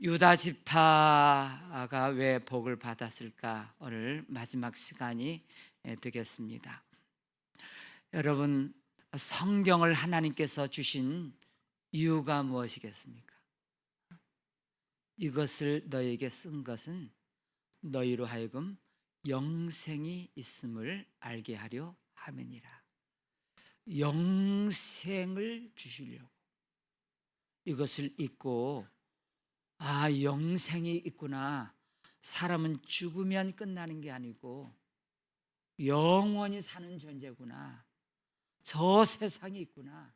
유다 지파가 왜 복을 받았을까? 오늘 마지막 시간이 되겠습니다. 여러분, 성경을 하나님께서 주신 이유가 무엇이겠습니까? 이것을 너에게 쓴 것은 너희로 하여금 영생이 있음을 알게 하려 함이니라. 영생을 주시려고. 이것을 잊고 영생이 있구나. 사람은 죽으면 끝나는 게 아니고 영원히 사는 존재구나. 저 세상이 있구나.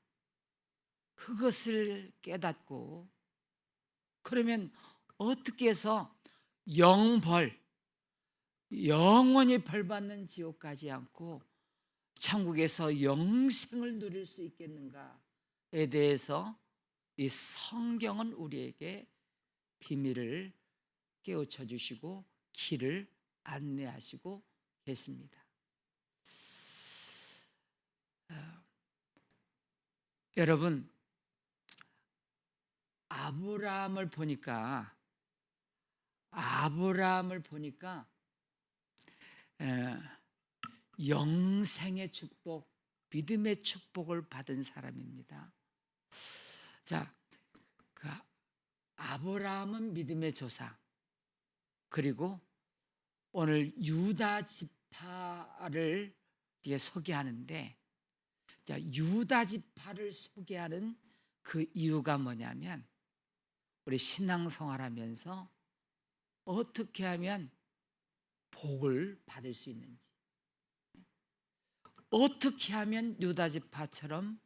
그것을 깨닫고, 그러면 어떻게 해서 영벌, 영원히 벌 받는 지옥 가지 않고 천국에서 영생을 누릴 수 있겠는가에 대해서 이 성경은 우리에게 비밀을 깨우쳐 주시고 길을 안내하시고 계십니다. 여러분, 아브라함을 보니까 영생의 축복, 믿음의 축복을 받은 사람입니다. 자, 그 아브라함은 믿음의 조상, 그리고 오늘 유다 지파를 소개하는데, 유다 지파를 소개하는 그 이유가 뭐냐면, 우리 신앙생활하면서 어떻게 하면 복을 받을 수 있는지, 어떻게 하면 유다 지파처럼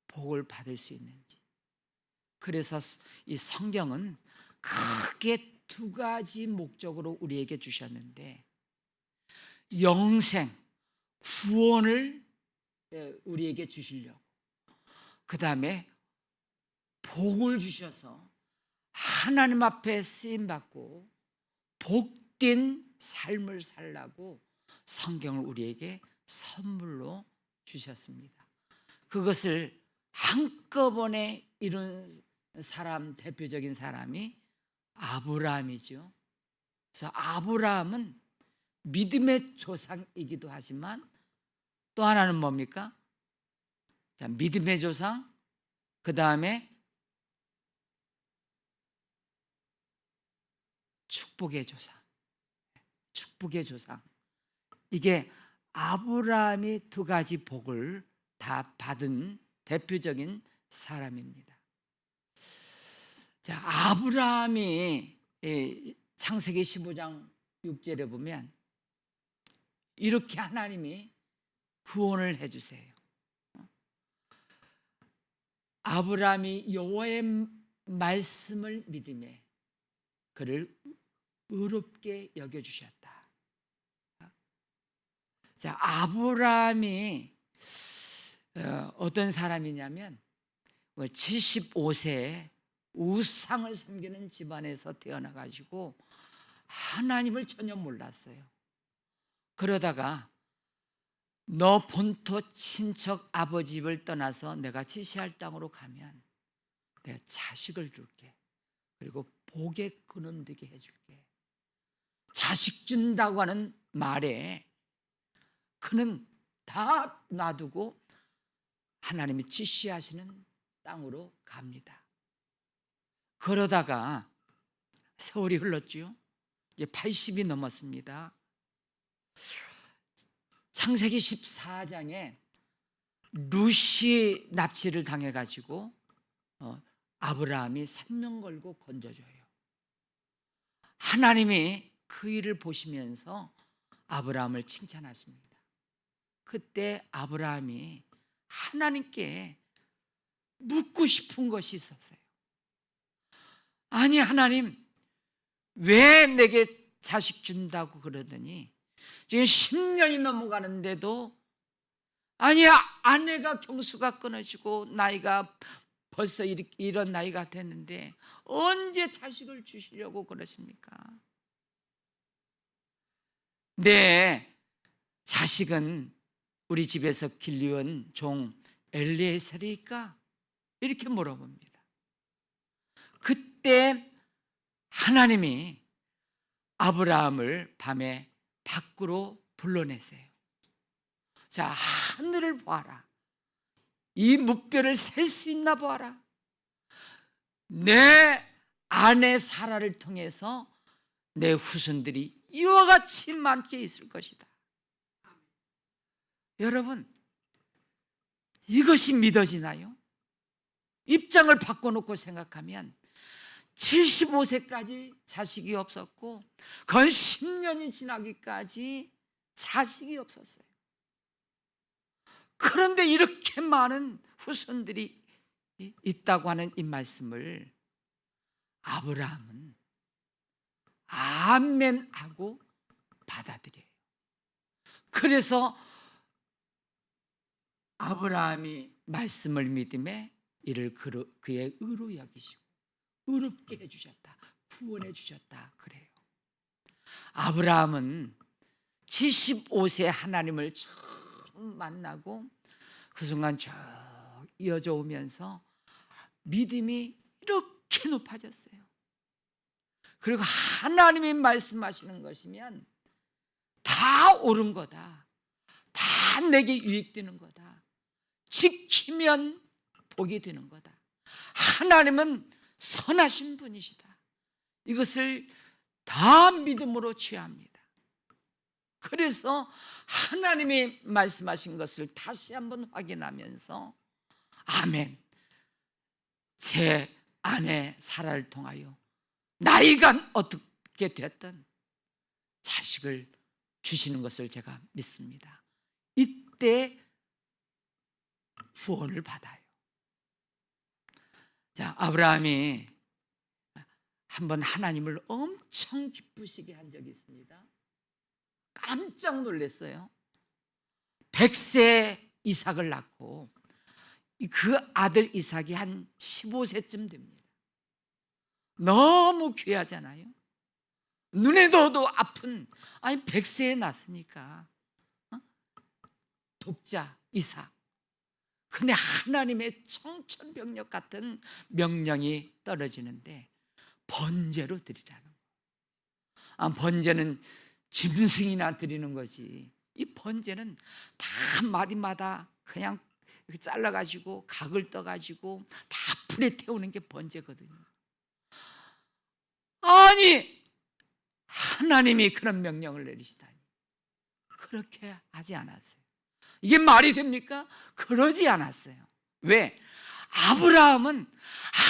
복을 받을 수 있는지. 그래서 이 성경은 크게 두 가지 목적으로 우리에게 주셨는데, 영생, 구원을 우리에게 주시려고, 그 다음에 복을 주셔서 하나님 앞에 쓰임받고 복된 삶을 살라고 성경을 우리에게 선물로 주셨습니다. 그것을 한꺼번에 이룬 사람, 대표적인 사람이 아브라함이죠. 그래서 아브라함은 믿음의 조상이기도 하지만 또 하나는 뭡니까? 자, 믿음의 조상, 그 다음에 축복의 조상. 축복의 조상. 이게 아브라함이 두 가지 복을 다 받은 대표적인 사람입니다. 자, 아브라함이 창세기 15장 6절에 보면 이렇게 하나님이 구원을 해주세요. 아브라함이 여호와의 말씀을 믿음에 그를 의롭게 여겨주셨다. 자, 아브라함이 어떤 사람이냐면 75세에 우상을 섬기는 집안에서 태어나가지고 하나님을 전혀 몰랐어요. 그러다가 너 본토 친척 아버지 집을 떠나서 내가 지시할 땅으로 가면 내가 자식을 줄게. 그리고 복에 근원되게 해줄게. 자식 준다고 하는 말에 그는 다 놔두고 하나님이 지시하시는 땅으로 갑니다. 그러다가 세월이 흘렀죠. 이제 80이 넘었습니다. 창세기 14장에 룻이 납치를 당해가지고 아브라함이 생명 걸고 건져줘요. 하나님이 그 일을 보시면서 아브라함을 칭찬하십니다. 그때 아브라함이 하나님께 묻고 싶은 것이 있었어요. 아니, 하나님, 왜 내게 자식 준다고 그러더니 지금 10년이 넘어가는데도, 아니, 아내가 경수가 끊어지고 나이가 벌써 이런 나이가 됐는데 언제 자식을 주시려고 그러십니까? 내 자식은 우리 집에서 길리온 종 엘리에셀이니까 이렇게 물어봅니다. 그때 하나님이 아브라함을 밤에 밖으로 불러내세요. 자, 하늘을 보아라. 이 무뼈를 셀 수 있나 보아라. 내 아내 사라를 통해서 내 후손들이 이와 같이 많게 있을 것이다. 여러분, 이것이 믿어지나요? 입장을 바꿔놓고 생각하면 75세까지 자식이 없었고 건 10년이 지나기까지 자식이 없었어요. 그런데 이렇게 많은 후손들이 있다고 하는 이 말씀을 아브라함은 아멘 하고 받아들여요. 그래서 아브라함이 말씀을 믿음에 이를 그의 의로 여기시고 의롭게 해주셨다, 구원해 주셨다 그래요. 아브라함은 75세 하나님을 처음 만나고 그 순간 쭉 이어져 오면서 믿음이 이렇게 높아졌어요. 그리고 하나님이 말씀하시는 것이면 다 옳은 거다, 다 내게 유익되는 거다, 지키면 복이 되는 거다, 하나님은 선하신 분이시다, 이것을 다 믿음으로 취합니다. 그래서 하나님이 말씀하신 것을 다시 한번 확인하면서 아멘, 제 아내 사라를 통하여 나이가 어떻게 됐든 자식을 주시는 것을 제가 믿습니다. 이때 구원을 받아요. 자, 아브라함이 한번 하나님을 엄청 기쁘시게 한 적이 있습니다. 깜짝 놀랐어요. 100세 이삭을 낳고 그 아들 이삭이 한 15세쯤 됩니다. 너무 귀하잖아요. 눈에 넣어도 아픈, 아니 100세에 낳았으니까 독자 이삭. 근데 하나님의 청천벽력 같은 명령이 떨어지는데 번제로 드리라는 거예요. 번제는 짐승이나 드리는 거지, 이 번제는 다 마디마다 그냥 이렇게 잘라가지고 각을 떠가지고 다 불에 태우는 게 번제거든요. 아니, 하나님이 그런 명령을 내리시다니 그렇게 하지 않았어요. 이게 말이 됩니까? 그러지 않았어요. 왜? 아브라함은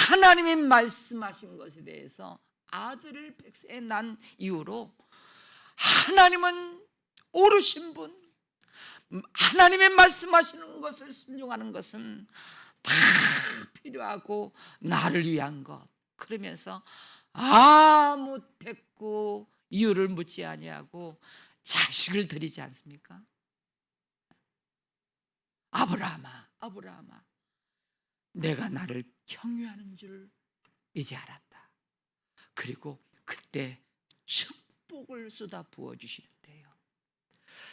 하나님이 말씀하신 것에 대해서 아들을 100세에 낳은 이후로 하나님은 옳으신 분, 하나님의 말씀하시는 것을 순종하는 것은 다 필요하고 나를 위한 것, 그러면서 아무 대꾸 이유를 묻지 아니하고 자식을 드리지 않습니까? 아브라함아, 아브라함아, 내가 나를 경유하는 줄 이제 알았다. 그리고 그때 축복을 쏟아 부어주시는데요,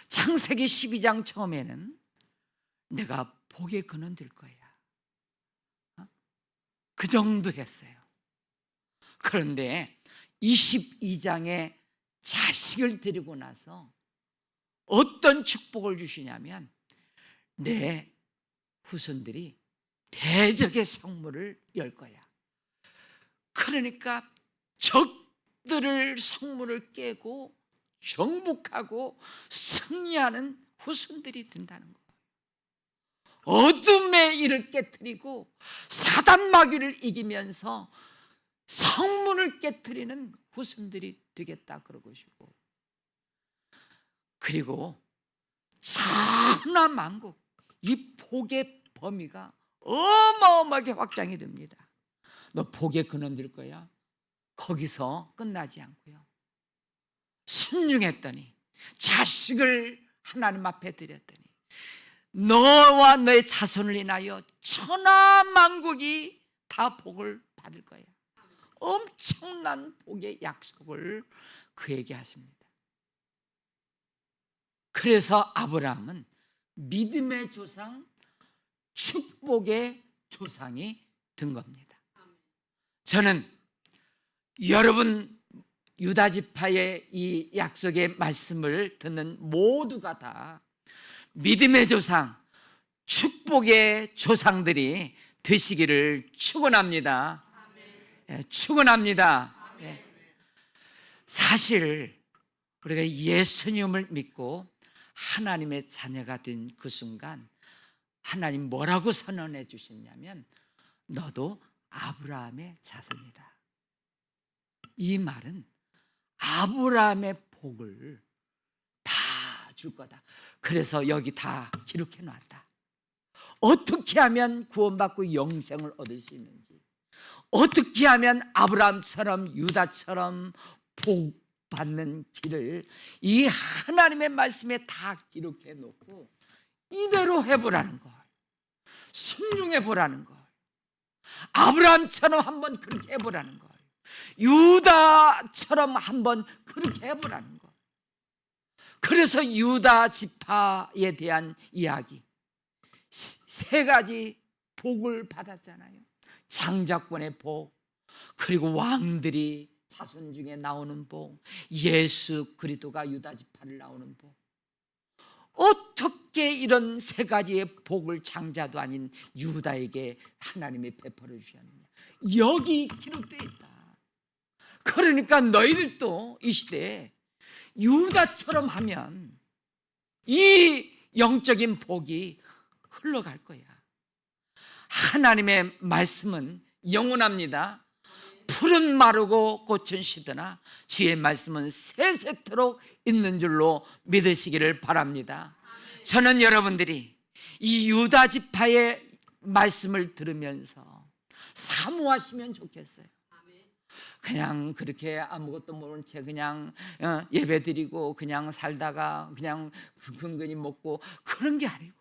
창세기 12장 처음에는 내가 복의 근원 될 거야, 그 정도 했어요. 그런데 22장에 자식을 드리고 나서 어떤 축복을 주시냐면 내 후손들이 대적의 성문을 열 거야. 그러니까 적들을 성문을 깨고 정복하고 승리하는 후손들이 된다는 거예요. 어둠의 일을 깨뜨리고 사단 마귀를 이기면서 성문을 깨뜨리는 후손들이 되겠다 그러고 싶고, 그리고 천하만국, 이 복의 범위가 어마어마하게 확장이 됩니다. 너 복의 근원 될 거야. 거기서 끝나지 않고요, 순종했더니 자식을 하나님 앞에 드렸더니 너와 너의 자손을 인하여 천하만국이 다 복을 받을 거야. 엄청난 복의 약속을 그에게 하십니다. 그래서 아브라함은 믿음의 조상, 축복의 조상이 된 겁니다. 저는 여러분 유다 지파의 이 약속의 말씀을 듣는 모두가 다 믿음의 조상, 축복의 조상들이 되시기를 축원합니다. 축원합니다. 사실 우리가 예수님을 믿고 하나님의 자녀가 된 그 순간 하나님 뭐라고 선언해 주셨냐면 너도 아브라함의 자손이다. 이 말은 아브라함의 복을 다 줄 거다. 그래서 여기 다 기록해 놨다. 어떻게 하면 구원받고 영생을 얻을 수 있는지, 어떻게 하면 아브라함처럼 유다처럼 복 받는 길을 이 하나님의 말씀에 다 기록해 놓고 이대로 해보라는 걸, 순종해 보라는 걸, 아브라함처럼 한번 그렇게 해보라는 걸, 유다처럼 한번 그렇게 해보라는 걸. 그래서 유다 지파에 대한 이야기, 세 가지 복을 받았잖아요. 장자권의 복, 그리고 왕들이 자손 중에 나오는 복, 예수 그리스도가 유다 지파를 나오는 복. 어떻게 이런 세 가지의 복을 장자도 아닌 유다에게 하나님이 베풀어 주셨느냐? 여기 기록되어 있다. 그러니까 너희들도 이 시대에 유다처럼 하면 이 영적인 복이 흘러갈 거야. 하나님의 말씀은 영원합니다. 풀은 마르고 꽃은 시드나 주의 말씀은 세세토록 있는 줄로 믿으시기를 바랍니다. 저는 여러분들이 이 유다 지파의 말씀을 들으면서 사모하시면 좋겠어요. 그냥 그렇게 아무것도 모른 채 그냥 예배드리고 그냥 살다가 그냥 근근히 먹고 그런 게 아니고,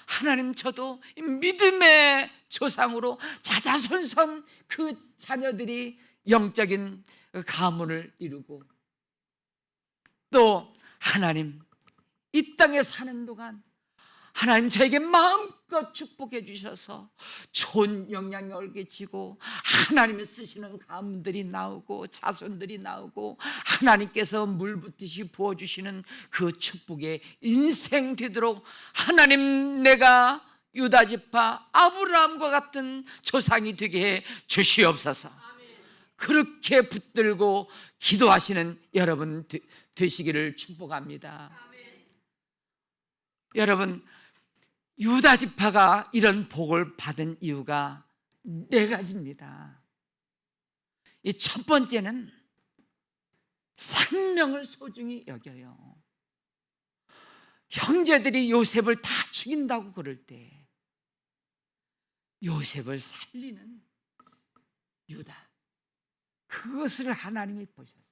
하나님 저도 믿음의 조상으로 자자손손 그 자녀들이 영적인 가문을 이루고, 또 하나님 이 땅에 사는 동안 하나님 저에게 마음껏 축복해 주셔서 좋은 영향력을 끼치고 하나님이 쓰시는 가문들이 나오고 자손들이 나오고 하나님께서 물 붓듯이 부어주시는 그 축복의 인생 되도록 하나님 내가 유다 지파 아브라함과 같은 조상이 되게 해 주시옵소서. 그렇게 붙들고 기도하시는 여러분 되시기를 축복합니다. 여러분, 유다 지파가 이런 복을 받은 이유가 네 가지입니다. 이 첫 번째는 생명을 소중히 여겨요. 형제들이 요셉을 다 죽인다고 그럴 때 요셉을 살리는 유다, 그것을 하나님이 보셨어요.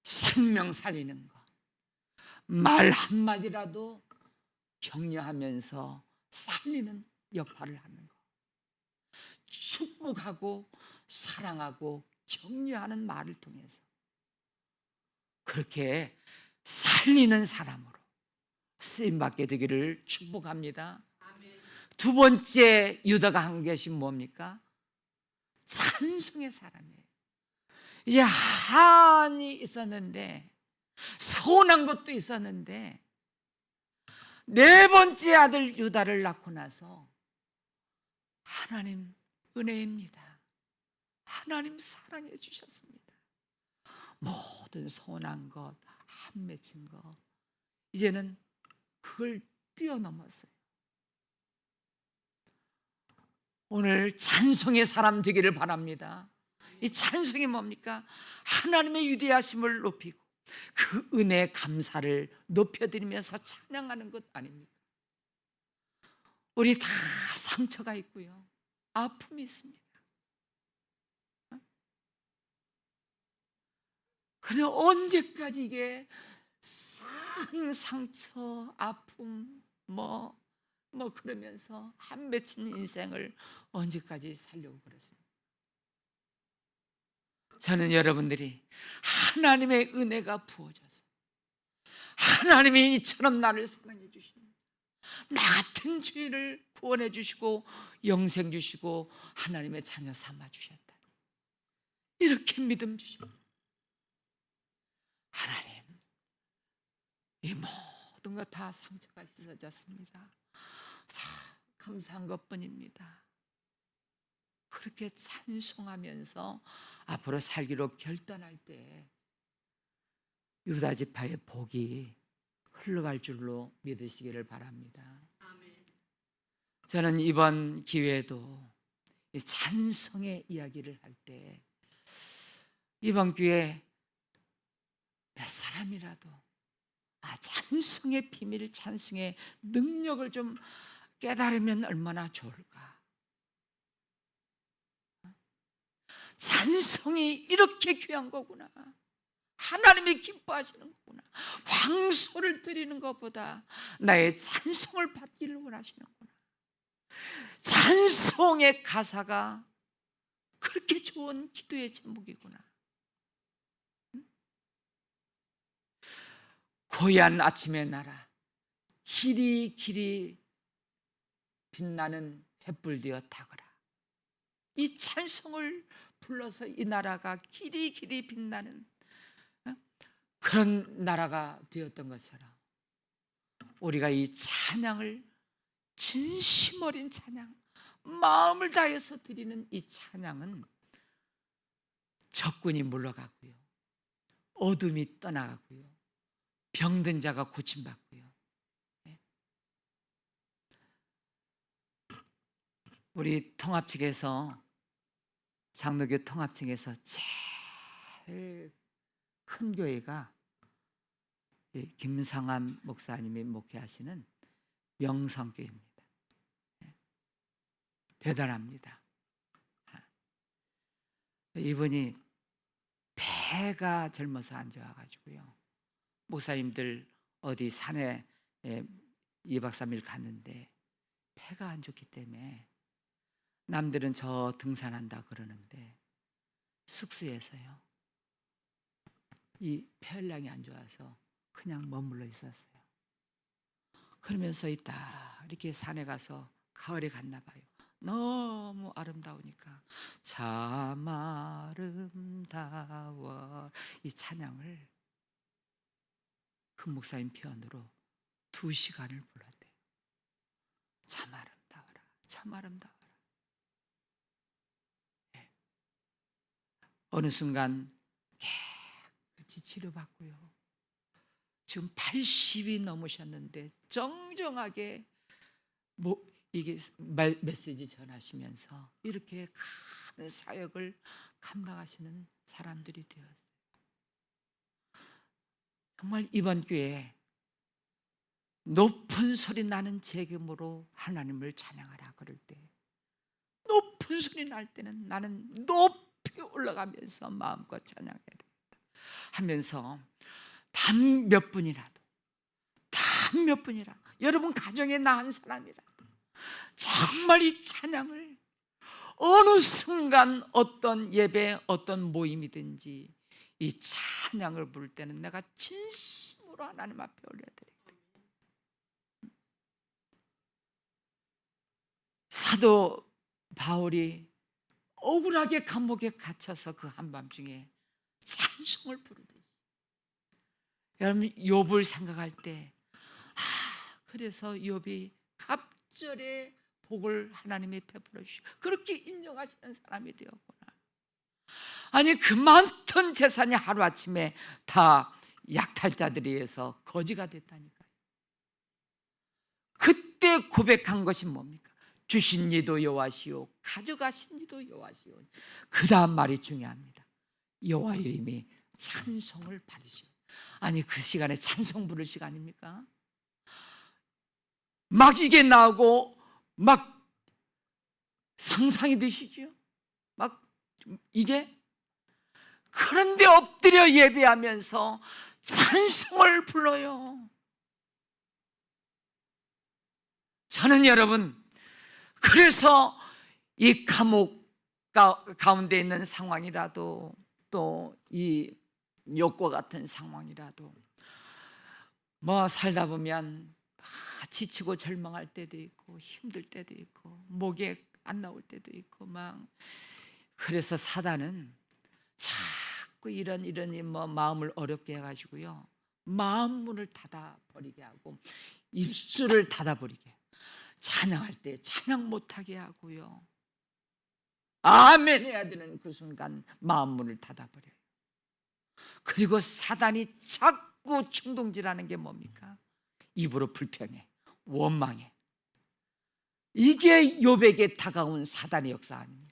생명 살리는 것, 말 한마디라도 격려하면서 살리는 역할을 하는 것, 축복하고 사랑하고 격려하는 말을 통해서 그렇게 살리는 사람으로 쓰임받게 되기를 축복합니다. 두 번째 유다가 한 것이 뭡니까? 찬송의 사람이에요. 이제 한이 있었는데, 서운한 것도 있었는데, 네 번째 아들 유다를 낳고 나서 하나님 은혜입니다. 하나님 사랑해 주셨습니다. 모든 서운한 것, 한 맺힌 것, 이제는 그걸 뛰어넘었어요. 오늘 찬송의 사람 되기를 바랍니다. 이 찬송이 뭡니까? 하나님의 위대하심을 높이고 그 은혜 감사를 높여드리면서 찬양하는 것 아닙니까? 우리 다 상처가 있고요, 아픔이 있습니다. 그런데 언제까지 이게 상처, 아픔 그러면서 한 맺힌 인생을 언제까지 살려고 그러십니까? 저는 여러분들이 하나님의 은혜가 부어져서 하나님이 이처럼 나를 사랑해 주시는, 나 같은 죄를 구원해 주시고 영생 주시고 하나님의 자녀 삼아 주셨다. 이렇게 믿음 주셔. 하나님, 이 모든 것 다 상처가 씻어졌습니다. 자, 감사한 것뿐입니다. 그렇게 찬송하면서 앞으로 살기로 결단할 때 유다 지파의 복이 흘러갈 줄로 믿으시기를 바랍니다. 저는 이번 기회에도 이 찬송의 이야기를 할 때 이번 기회에 몇 사람이라도 찬송의 비밀, 찬송의 능력을 좀 깨달으면 얼마나 좋을까. 찬송이 이렇게 귀한 거구나. 하나님이 기뻐하시는 거구나. 황소를 드리는 것보다 나의 찬송을 받기를 원하시는구나. 찬송의 가사가 그렇게 좋은 기도의 제목이구나. 고얀 아침의 나라, 길이 길이 빛나는 횃불 되어 타거라. 이 찬송을 불러서 이 나라가 길이 길이 빛나는 그런 나라가 되었던 것처럼 우리가 이 찬양을, 진심 어린 찬양, 마음을 다해서 드리는 이 찬양은 적군이 물러가고요, 어둠이 떠나가고요, 병든 자가 고침받고요. 우리 통합 측에서, 장로교 통합 측에서 제일 큰 교회가 김상환 목사님이 목회하시는 명성교회입니다. 대단합니다. 이분이 폐가 젊어서 안 좋아가지고요, 목사님들 어디 산에 2박 3일 갔는데 폐가 안 좋기 때문에 남들은 저 등산한다 그러는데 숙소에서요, 이 폐혈량이 안 좋아서 그냥 머물러 있었어요. 그러면서 있다 이렇게 산에 가서 가을에 갔나 봐요. 너무 아름다우니까 참 아름다워, 이 찬양을 그 목사님 피아노로 2시간을 불렀대요. 참 아름다워라, 참 아름다워라. 네. 어느 순간 깨끗이 치료받고요, 지금 80이 넘으셨는데 정정하게 이게 메시지 전하시면서 이렇게 큰 사역을 감당하시는 사람들이 되었어요. 정말 이번 기회에 높은 소리 나는 재금으로 하나님을 찬양하라 그럴 때, 높은 소리 날 때는 나는 높이 올라가면서 마음껏 찬양해야 됩니다 하면서 단 몇 분이라도, 단 몇 분이라도, 여러분 가정에 나 한 사람이라도 정말 이 찬양을 어느 순간 어떤 예배, 어떤 모임이든지 이 찬양을 부를 때는 내가 진심으로 하나님 앞에 올려드려야 됩니다. 사도 바울이 억울하게 감옥에 갇혀서 그 한밤중에 찬송을 부르듯이, 여러분 욥을 생각할 때 그래서 욥이 갑절에 복을 하나님이 베풀어 주시고 그렇게 인정하시는 사람이 되었구나. 아니 그 많던 재산이 하루아침에 다 약탈자들에 의해서 거지가 됐다니까요. 그때 고백한 것이 뭡니까? 주신 이도 여호와시오, 가져가신 이도 여호와시오. 그 다음 말이 중요합니다. 여호와 이름이 찬송을 받으시오. 아니 그 시간에 찬송 부를 시간입니까? 막 이게 나오고 막 상상이 되시죠? 막 이게, 그런데 엎드려 예배하면서 찬송을 불러요. 저는 여러분, 그래서 이 감옥 가운데 있는 상황이라도, 또 이 욕과 같은 상황이라도 뭐 살다 보면 지치고 절망할 때도 있고 힘들 때도 있고 목에 안 나올 때도 있고 막, 그래서 사단은 자꾸 이런 뭐 마음을 어렵게 해가지고요, 마음 문을 닫아버리게 하고 입술을 닫아버리게, 찬양할 때 찬양 못하게 하고요, 아멘 해야 되는 그 순간 마음 문을 닫아버려요. 그리고 사단이 자꾸 충동질하는 게 뭡니까? 입으로 불평해, 원망해. 이게 욥에게 다가온 사단의 역사 아닙니까?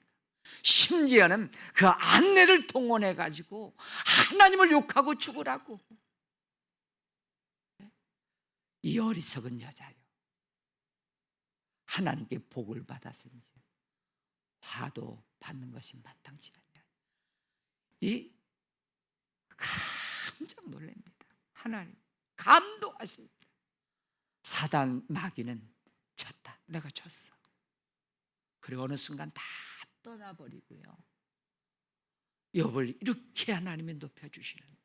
심지어는 그 아내를 동원해 가지고 하나님을 욕하고 죽으라고. 이 어리석은 여자요, 하나님께 복을 받았은지 화도 받는 것이 마땅치 않냐. 이 깜짝 놀랍니다. 하나님 감동하십니다. 사단 마귀는 졌다, 내가 졌어. 그리고 어느 순간 다 떠나버리고요, 욥을 이렇게 하나님이 높여주시는데,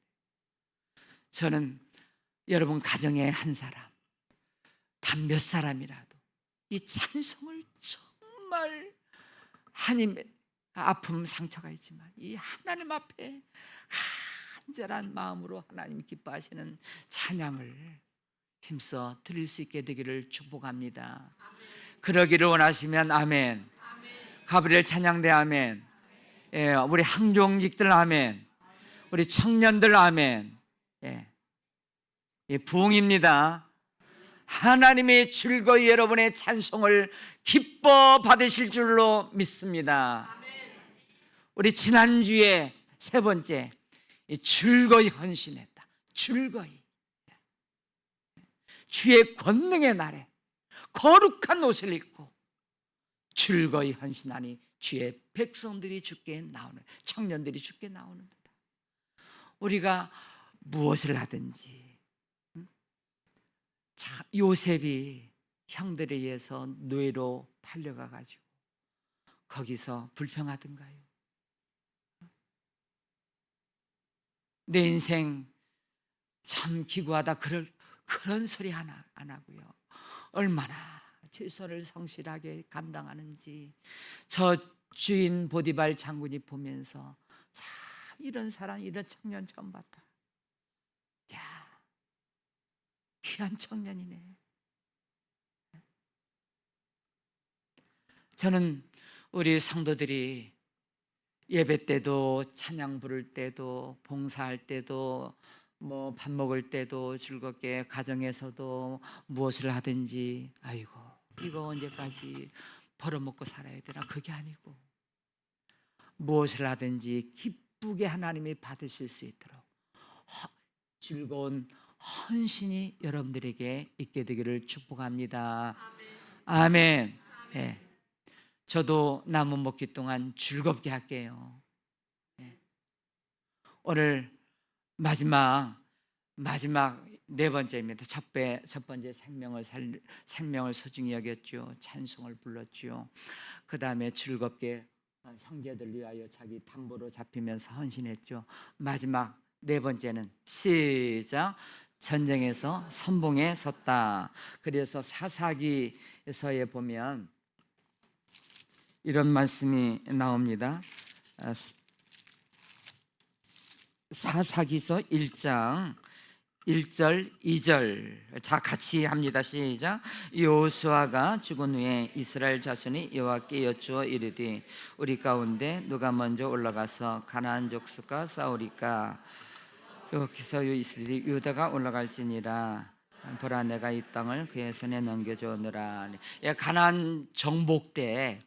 저는 여러분 가정의 한 사람, 단 몇 사람이라도 이 찬송을 정말, 하나님의 아픔 상처가 있지만 이 하나님 앞에 간절한 마음으로 하나님 기뻐하시는 찬양을 힘써 드릴 수 있게 되기를 축복합니다. 그러기를 원하시면 아멘. 가브리엘 찬양대 아멘. 예, 우리 항종직들 아멘. 우리 청년들 아멘. 예, 부흥입니다. 하나님의 즐거이 여러분의 찬송을 기뻐 받으실 줄로 믿습니다. 우리 지난주에 세 번째, 즐거이 헌신했다. 즐거이 주의 권능의 날에 거룩한 옷을 입고 즐거이 헌신하니 주의 백성들이 주께 나오는, 청년들이 주께 나오는다. 우리가 무엇을 하든지, 요셉이 형들에 의해서 노예로 팔려가 가지고 거기서 불평하던가요? 내 인생 참 기구하다, 그런 소리 하나 안 하고요, 얼마나 최선을 성실하게 감당하는지 저 주인 보디발 장군이 보면서, 참 이런 사람, 이런 청년 처음 봤다. 야, 귀한 청년이네. 저는 우리 성도들이 예배 때도, 찬양 부를 때도, 봉사할 때도, 뭐 밥 먹을 때도, 즐겁게 가정에서도 무엇을 하든지, 아이고 이거 언제까지 벌어먹고 살아야 되나, 그게 아니고 무엇을 하든지 기쁘게 하나님이 받으실 수 있도록 즐거운 헌신이 여러분들에게 있게 되기를 축복합니다. 아멘. 네. 저도 남은 먹기 동안 즐겁게 할게요. 네. 오늘 마지막 네 번째입니다. 첫 번째 생명을 소중히 여겼죠. 찬송을 불렀죠. 그 다음에 즐겁게 형제들 위하여 자기 담보로 잡히면서 헌신했죠. 마지막 네 번째는 시작, 전쟁에서 선봉에 섰다. 그래서 사사기서에 보면 이런 말씀이 나옵니다. 사사기서 1장 1절 2절, 자 같이 합니다. 시작. 여호수아가 죽은 후에 이스라엘 자손이 여호와께 여쭈어 이르되 우리 가운데 누가 먼저 올라가서 가나안 족속과 싸우리까? 여호와께서 이스라엘 유다가 올라갈지니라. 보라, 내가 이 땅을 그의 손에 넘겨주느라. 가나안 정복 때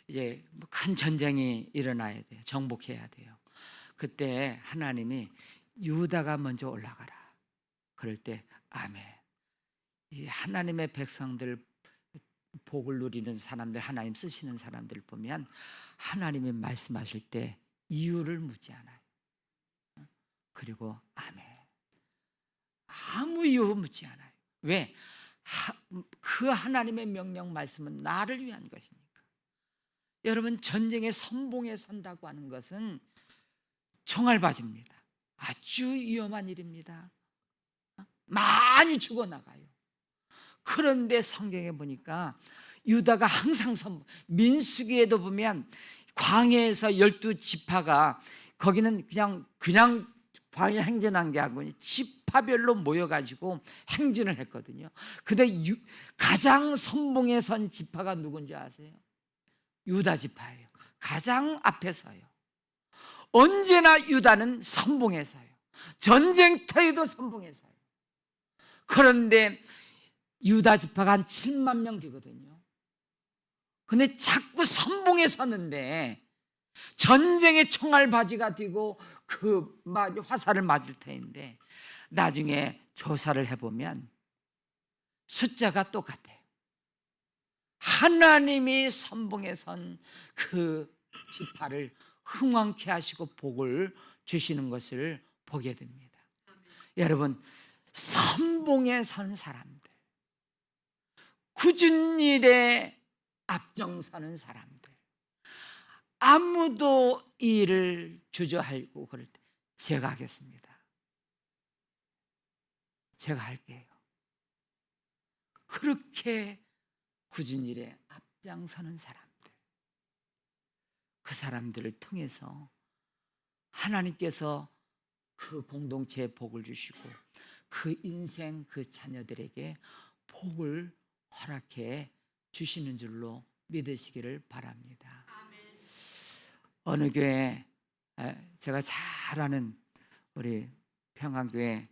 이제 큰 전쟁이 일어나야 돼요. 정복해야 돼요. 그때 하나님이 유다가 먼저 올라가라. 그럴 때 아멘. 이 하나님의 백성들, 복을 누리는 사람들, 하나님 쓰시는 사람들 보면 하나님이 말씀하실 때 이유를 묻지 않아요. 그리고 아멘. 아무 이유 묻지 않아요. 왜? 그 하나님의 명령 말씀은 나를 위한 것이니까. 여러분, 전쟁의 선봉에 선다고 하는 것은 총알바지입니다. 아주 위험한 일입니다. 많이 죽어나가요. 그런데 성경에 보니까 유다가 항상 민수기에도 보면 광야에서 12지파가 거기는 그냥 광야 행진한 게 아니고 지파별로 모여가지고 행진을 했거든요. 근데 가장 선봉에 선 지파가 누군지 아세요? 유다 지파예요. 가장 앞에 서요. 언제나 유다는 선봉에 서요. 전쟁터에도 선봉에 서요. 그런데 유다 지파가 한 7만 명 되거든요. 근데 자꾸 선봉에 섰는데 전쟁의 총알바지가 되고 그 화살을 맞을 터인데 나중에 조사를 해보면 숫자가 똑같아요. 하나님이 선봉에 선 그 지파를 흥왕케 하시고 복을 주시는 것을 보게 됩니다. 여러분, 선봉에 선 사람들, 굳은 일에 앞장서는 사람들, 아무도 일을 주저하고 그럴 때 제가 하겠습니다. 제가 할게요. 그렇게 굳은 일에 앞장서는 사람들, 그 사람들을 통해서 하나님께서 그 공동체에 복을 주시고 그 인생 그 자녀들에게 복을 허락해 주시는 줄로 믿으시기를 바랍니다. 어느 교회, 제가 잘 아는 우리 평강교회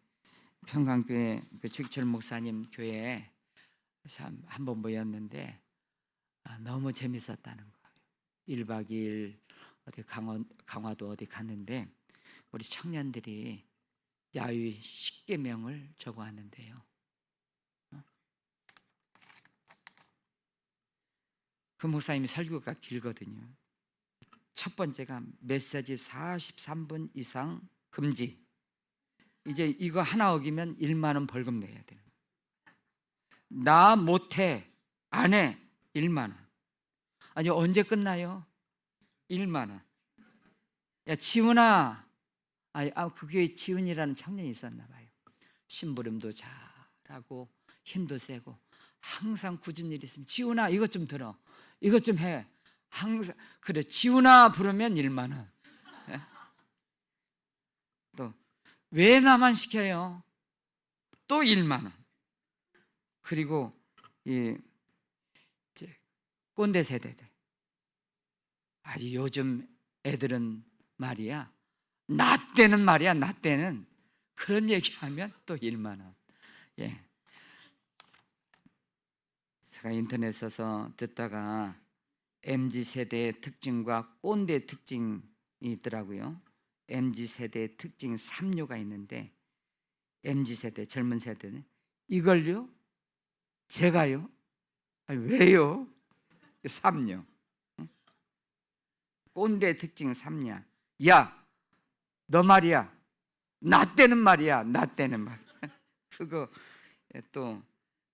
그 최기철 목사님 교회에 참 한번 모였는데 너무 재밌었다는 거예요. 1박 2일 어디 강화도 어디 갔는데 우리 청년들이 야유 10계명을 적어왔는데요. 그 목사님이 설교가 길거든요. 첫 번째가 메시지 43분 이상 금지. 이제 이거 하나 어기면 1만 원 벌금 내야 돼요. 나 못해, 안 해, 1만 원. 아니 언제 끝나요? 1만 원. 야 지훈아, 그 교회에 지훈이라는 청년이 있었나 봐요. 심부름도 잘하고 힘도 세고 항상 굳은 일 있으면 지훈아 이것 좀 들어, 이것 좀 해. 항상 그래. 지훈아 부르면 1만 원. 또 왜 나만 시켜요? 또 1만 원. 그리고 이 꼰대 세대들, 아주 요즘 애들은 말이야, 나 때는 말이야, 나 때는 그런 얘기하면 또 1만 원. 예. 제가 인터넷 써서 듣다가 MZ세대의 특징과 꼰대 특징이 있더라고요. MZ세대의 특징 3류가 있는데, MZ세대 젊은 세대는 이걸요? 제가요? 아니, 왜요? 3류. 꼰대 특징 3류. 야, 너 말이야, 나 때는 말이야, 나 때는 말이야. 그거 또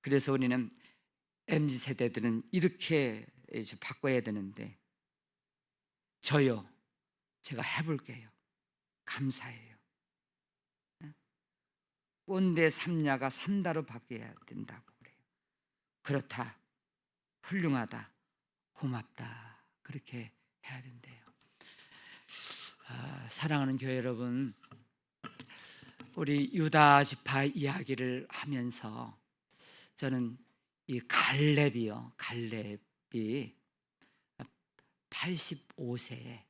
그래서 우리는 MZ세대들은 이렇게 이제 바꿔야 되는데, 저요, 제가 해볼게요. 감사해요. 꼰대 3냐가 3다로 바뀌어야 된다고 그래요. 그렇다, 훌륭하다, 고맙다, 그렇게 해야 된대요. 사랑하는 교회 여러분, 우리 유다 지파 이야기를 하면서 저는 이 갈렙이 85세에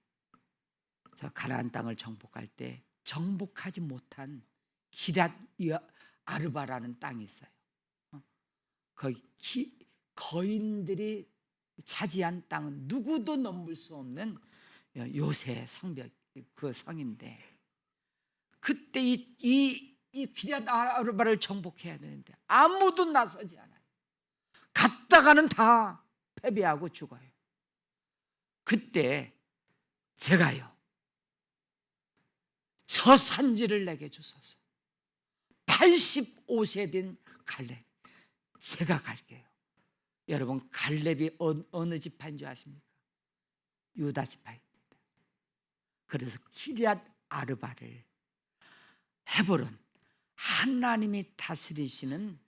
저 가나안 땅을 정복할 때 정복하지 못한 기럇 아르바라는 땅이 있어요. 거기 거인들이 차지한 땅은 누구도 넘볼 수 없는 요새 성벽, 그 성인데, 그때 이 기럇 아르바를 정복해야 되는데 아무도 나서지 않아요. 갔다가는 다 패배하고 죽어요. 그때 제가요, 저 산지를 내게 주소서. 85세 된 갈렙, 제가 갈게요. 여러분, 갈렙이 어느 지파인 줄 아십니까? 유다 지파입니다. 그래서 기럇 아르바를 헤브론, 하나님이 다스리시는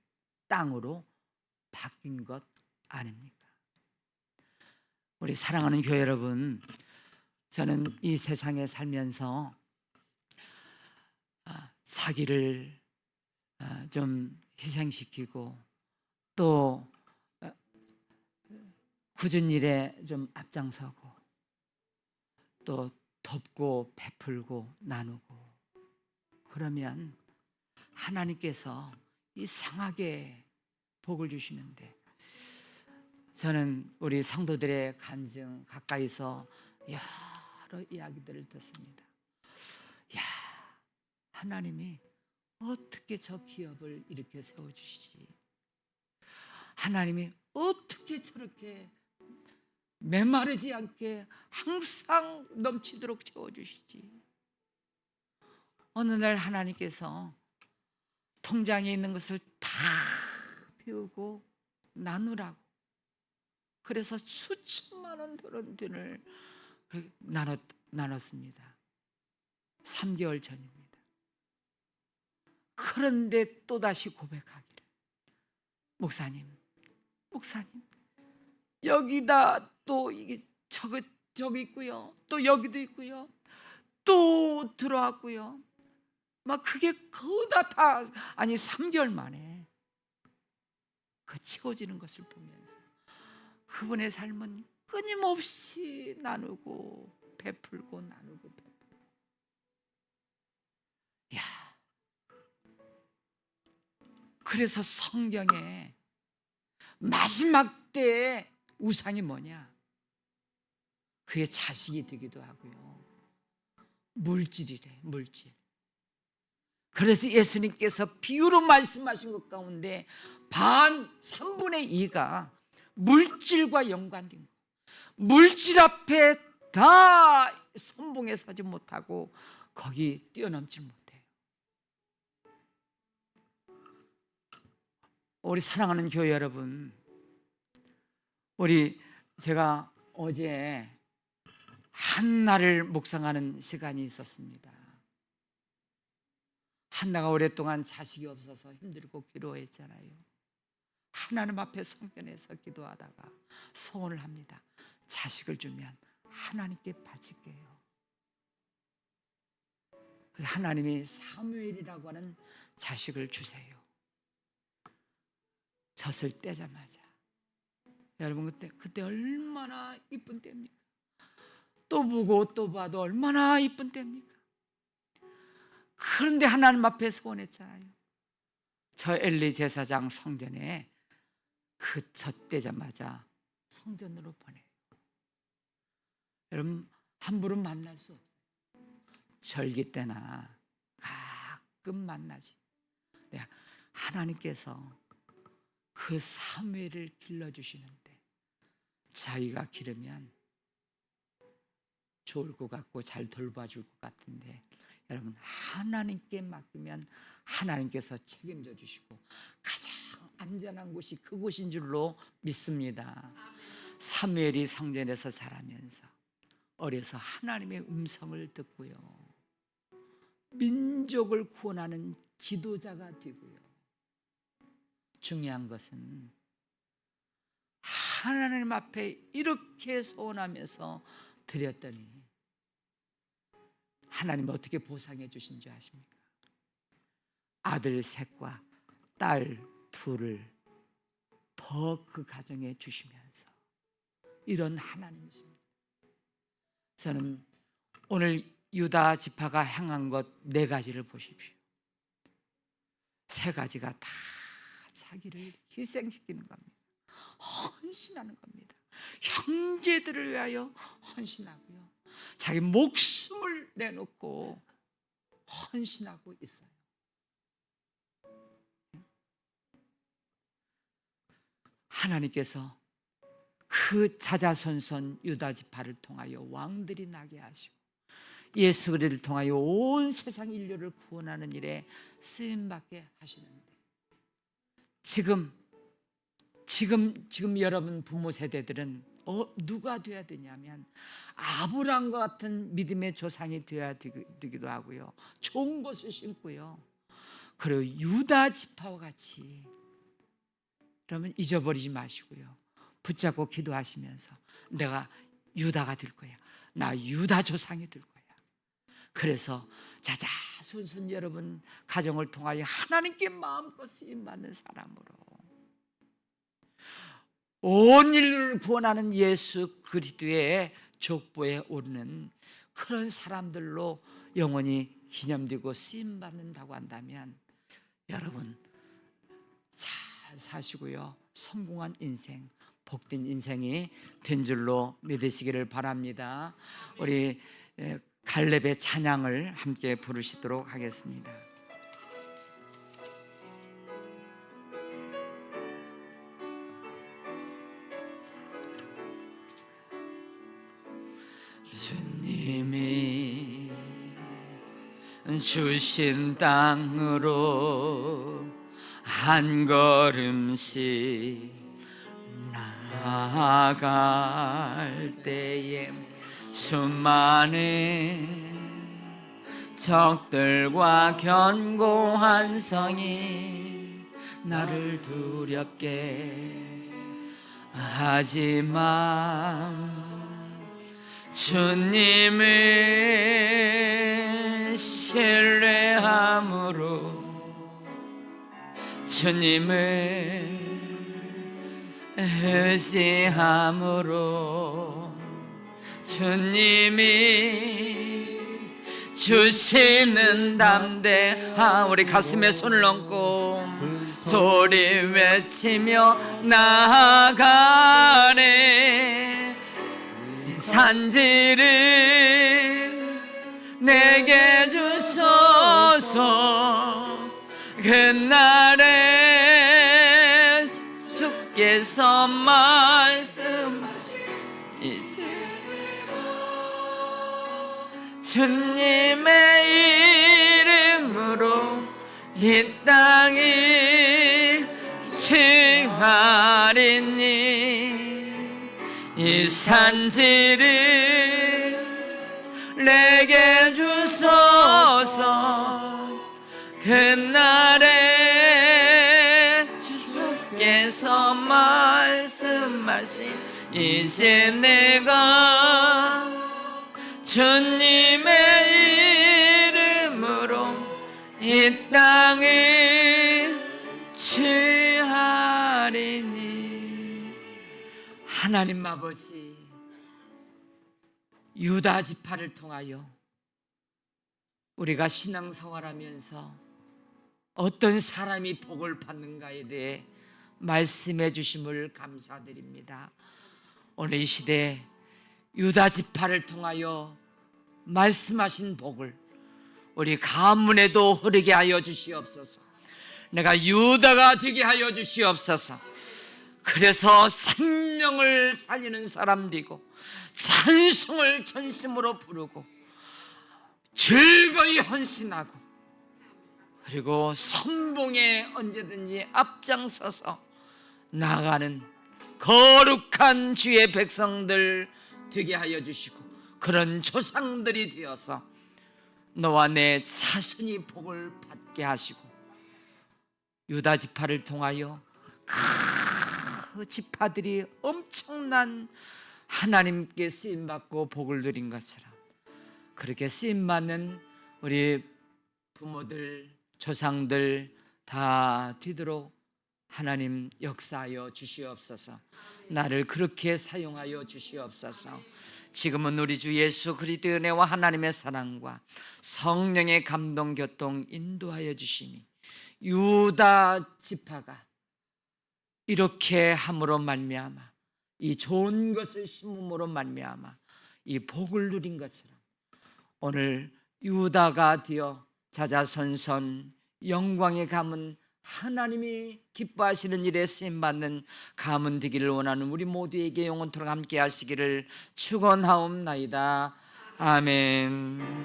땅으로 바뀐 것 아닙니까? 우리 사랑하는 교회 여러분, 저는 이 세상에 살면서 자기를 좀 희생시키고 또 굳은 일에 좀 앞장서고 또 돕고 베풀고 나누고 그러면 하나님께서 이상하게 복을 주시는데, 저는 우리 성도들의 간증 가까이서 여러 이야기들을 듣습니다. 야, 하나님이 어떻게 저 기업을 이렇게 세워주시지? 하나님이 어떻게 저렇게 메마르지 않게 항상 넘치도록 채워주시지? 어느 날 하나님께서 통장에 있는 것을 다 비우고 나누라고, 그래서 수천만 원 돈을 나눴습니다. 3개월 전입니다. 그런데 또다시 고백하기를, 목사님 여기다 또 이게 저기 있고요, 또 여기도 있고요, 또 들어왔고요, 막 그게 거의 다 아니 3개월 만에 그 채워지는 것을 보면서 그분의 삶은 끊임없이 나누고 베풀고 나누고 베풀고. 야, 그래서 성경에 마지막 때의 우상이 뭐냐? 그게 자식이 되기도 하고요, 물질이래, 물질. 그래서 예수님께서 비유로 말씀하신 것 가운데 3분의 2가 물질과 연관된 거. 물질 앞에 다 선봉에 서지 못하고 거기 뛰어넘지 못해요. 우리 사랑하는 교회 여러분, 제가 어제 한나를 묵상하는 시간이 있었습니다. 한나가 오랫동안 자식이 없어서 힘들고 괴로워했잖아요. 하나님 앞에 성전에서 기도하다가 소원을 합니다. 자식을 주면 하나님께 바칠게요. 하나님이 사무엘이라고 하는 자식을 주세요. 젖을 떼자마자, 여러분 그때 얼마나 이쁜 때입니까? 또 보고 또 봐도 얼마나 이쁜 때입니까? 그런데 하나님 앞에 소원했잖아요. 저 엘리 제사장 성전에 그 젖대자마자 성전으로 보내요. 여러분 함부로 만날 수 없어요. 절기 때나 가끔 만나지. 하나님께서 그 사무엘을 길러주시는데 자기가 기르면 좋을 것 같고 잘 돌봐줄 것 같은데, 여러분 하나님께 맡기면 하나님께서 책임져 주시고 가장 안전한 곳이 그곳인 줄로 믿습니다. 사무엘이 성전에서 자라면서 어려서 하나님의 음성을 듣고요, 민족을 구원하는 지도자가 되고요, 중요한 것은 하나님 앞에 이렇게 소원하면서 드렸더니 하나님 어떻게 보상해 주신 줄 아십니까? 아들 셋과 딸 둘을 더 그 가정에 주시면서, 이런 하나님이십니다. 저는 오늘 유다 지파가 행한 것 4가지를 보십시오. 3가지가 다 자기를 희생시키는 겁니다. 헌신하는 겁니다. 형제들을 위하여 헌신하고요, 자기 목숨을 내놓고 헌신하고 있어요. 하나님께서 그 자자손손 유다 지파를 통하여 왕들이 나게 하시고 예수 그리스도를 통하여 온 세상 인류를 구원하는 일에 쓰임받게 하시는데, 지금 여러분 부모 세대들은 누가 돼야 되냐면 아브라함과 같은 믿음의 조상이 되어야 되기도 하고요, 좋은 것을 심고요, 그리고 유다 지파와 같이, 그러면 잊어버리지 마시고요, 붙잡고 기도하시면서 내가 유다가 될 거야, 나 유다 조상이 될 거야. 그래서 자자손손 여러분 가정을 통하여 하나님께 마음껏 쓰임받는 사람으로 온 인류를 구원하는 예수 그리스도의 족보에 오르는 그런 사람들로 영원히 기념되고 쓰임받는다고 한다면 여러분 잘 사시고요, 성공한 인생, 복된 인생이 된 줄로 믿으시기를 바랍니다. 우리 갈렙의 찬양을 함께 부르시도록 하겠습니다. 주님이 주신 땅으로 한 걸음씩 나아갈 때에 수많은 적들과 견고한 성이 나를 두렵게 하지만 주님을 신뢰함으로 주님을 의지함으로 주님이 주시는 담대함 우리 가슴에 손을 얹고 소리 외치며 나아가네 산지를 내게 주소서 그날에 주께서 말씀하신 이제 주님의 이름으로 이 땅이 취하리니 이 산지를 내게 주소서 그날에 주께서 말씀하신 이제 내가 주님의 이름으로 이 땅을 취하리니 하나님 아버지 유다 지파를 통하여 우리가 신앙생활하면서 어떤 사람이 복을 받는가에 대해 말씀해 주심을 감사드립니다. 오늘 이 시대에 유다 지파를 통하여 말씀하신 복을 우리 가문에도 흐르게 하여 주시옵소서. 내가 유다가 되게 하여 주시옵소서. 그래서 생명을 살리는 사람들이고 찬송을 전심으로 부르고 즐거이 헌신하고 그리고 선봉에 언제든지 앞장서서 나아가는 거룩한 주의 백성들 되게 하여 주시고 그런 조상들이 되어서 너와 내 자손이 복을 받게 하시고 유다 지파를 통하여 그 지파들이 엄청난 하나님께 쓰임받고 복을 누린 것처럼 그렇게 쓰임받는 우리 부모들, 조상들 다 되도록 하나님 역사하여 주시옵소서. 나를 그렇게 사용하여 주시옵소서. 지금은 우리 주 예수 그리스도의 은혜와 하나님의 사랑과 성령의 감동 교통 인도하여 주시니 유다 지파가 이렇게 함으로 말미암아 이 좋은 것을 심음으로 말미암아 이 복을 누린 것처럼 오늘 유다가 되어 자자손손 영광의 가문 하나님이 기뻐하시는 일에 쓰임받는 가문 되기를 원하는 우리 모두에게 영원토록 함께 하시기를 축원하옵나이다. 아멘.